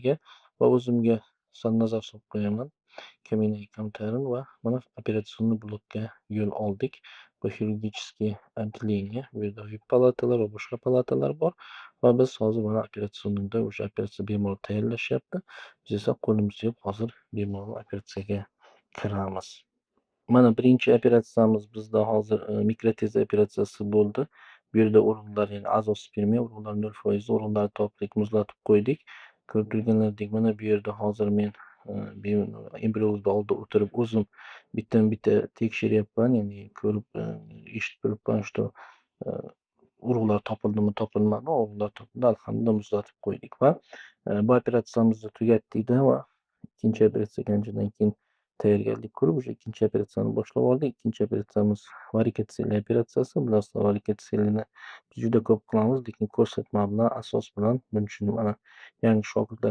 shogirdlariga va o'zimga sal nazar solib qo'yaman. Каменные комментарии va mana operatsion blokka yo'l oldik. Bu xirurgiическое отделение. Bu yerda VIP palatalar va boshqa palatalar bor va biz hozir mana operasionda o'sha operatsiya bemalol tayyorlashyapti. Biz esa qo'limizni yuvib hozir bemalol operatsiyaga kiramiz. Mana birinchi operatsiyamiz bizda hozir mikrotez operatsiyasi bo'ldi. Bu yerda o'rinlar, ya'ni azospermiya o'rinlar 0% o'rinlarni toklik muzlatib qo'ydik. Ko'rib turganlaridek mana bu yerda hozir men embrionimizni oldida o'tirib o'zim bittadan-bitta tekshiryapman, ya'ni ko'rib, eshitib turibman, что urug'lar topildimi, topilmadimi. Urug'lar topildi, alhamdulillah muzlatib qo'ydik va bu operatsiyamizni tugatdik-da va ikkinchi operatsiyaga anchadan keyin tayyorgarlik ko'rib, o'sha ikkinchi operatsiyani boshlab oldik. Ikkinchi operatsiyamiz varikotseliya operatsiyasi. Bilasizlar, varikotseliyani juda ko'p qilamiz, lekin ko'rsatma bilan, asos bilan, buning uchun mana yangi shogirdlar